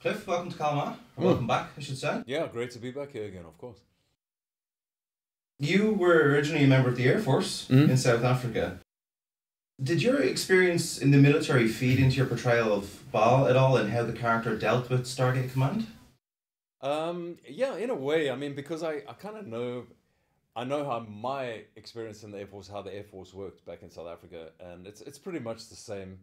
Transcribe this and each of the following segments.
Cliff, welcome to Cal Mah. Welcome back, I should say. Yeah, great to be back here again, of course. You were originally a member of the Air Force in South Africa. Did your experience in the military feed into your portrayal of Baal at all and how the character dealt with Stargate Command? Yeah, in a way. I mean, because I kind of know, I know how my experience in the Air Force, how the Air Force worked back in South Africa, and it's pretty much the same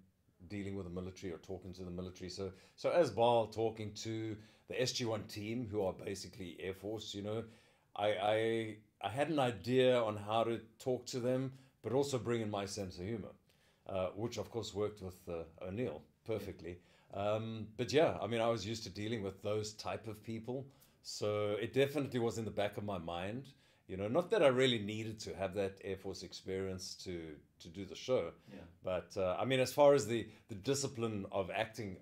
dealing with the military or talking to the military. So as Baal talking to the SG1 team, who are basically Air Force, I had an idea on how to talk to them, but also bring in my sense of humor, which of course worked with O'Neill perfectly. But yeah, I mean, I was used to dealing with those type of people, so it definitely was in the back of my mind. Not that I really needed to have that Air Force experience to do the show, but I mean, as far as the discipline of acting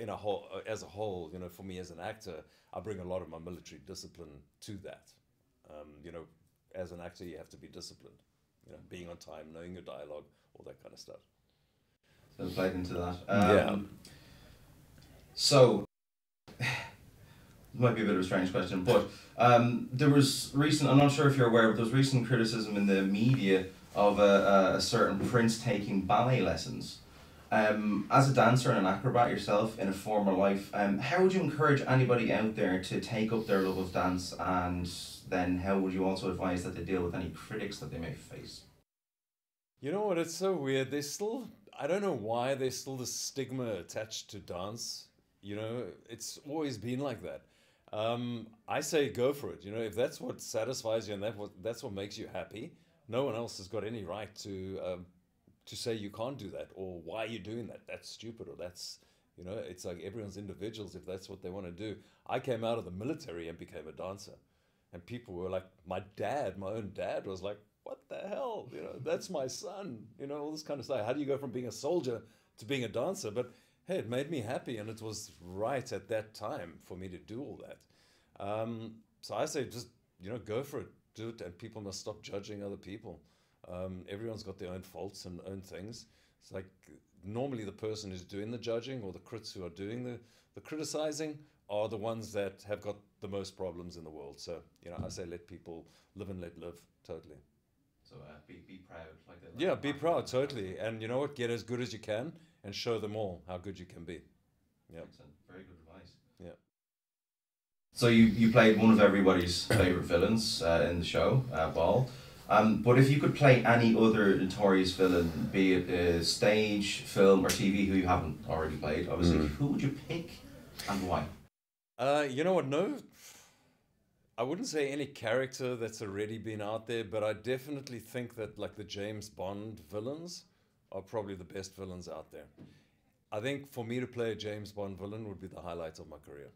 in a whole as a whole, for me as an actor, I bring a lot of my military discipline to that. As an actor, you have to be disciplined. Being on time, knowing your dialogue, all that kind of stuff. So played into that. Yeah. So, it might be a bit of a strange question, but there was recent, I'm not sure if you're aware, but there was recent criticism in the media of a certain prince taking ballet lessons. As a dancer and an acrobat yourself in a former life, how would you encourage anybody out there to take up their love of dance, and then how would you also advise that they deal with any critics that they may face? You know what, it's so weird. There's still, I don't know why there's still this stigma attached to dance. It's always been like that. I say go for it. If that's what satisfies you and that's what makes you happy, no one else has got any right to say you can't do that or why you're doing that. That's stupid, or that's, it's like everyone's individuals if that's what they want to do. I came out of the military and became a dancer, and people were like, my own dad was like, what the hell? That's my son, all this kind of stuff. How do you go from being a soldier to being a dancer? But hey, it made me happy, and it was right at that time for me to do all that. So I say just, go for it, do it, and people must stop judging other people. Everyone's got their own faults and own things. It's like normally the person who's doing the judging or the critics who are doing the criticizing are the ones that have got the most problems in the world. So, I say let people live and let live, totally. So be proud. Yeah, be proud, totally. And you know what? Get as good as you can and show them all how good you can be. Yeah. Excellent. Very good advice. Yeah. So you played one of everybody's favourite villains in the show, Baal. But if you could play any other notorious villain, be it stage, film, or TV, who you haven't already played, obviously, who would you pick and why? You know what? No, I wouldn't say any character that's already been out there, but I definitely think that like the James Bond villains are probably the best villains out there. I think for me to play a James Bond villain would be the highlight of my career.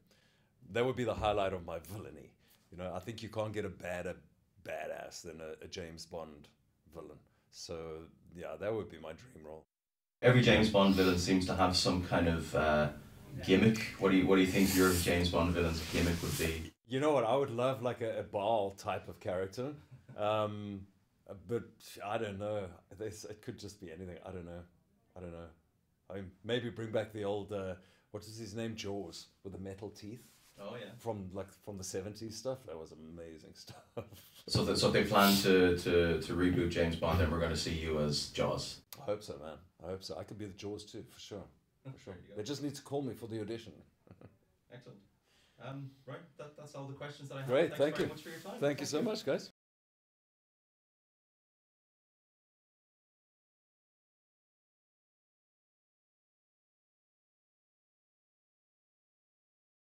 That would be the highlight of my villainy. I think you can't get a badder badass than a James Bond villain. So yeah, that would be my dream role. Every James Bond villain seems to have some kind of gimmick. What do you think your James Bond villain's gimmick would be? You know what? I would love like a Baal type of character, but I don't know. It could just be anything. I don't know. I mean, maybe bring back the old what is his name, Jaws, with the metal teeth. Oh yeah. From the 70s stuff. That was amazing stuff. So they plan to reboot James Bond, and we're going to see you as Jaws. I hope so, man. I hope so. I could be the Jaws too, for sure. For sure. They just need to call me for the audition. Excellent. Right, that's all the questions that I have. Great, Thanks very much for your time. Thank you so much, guys.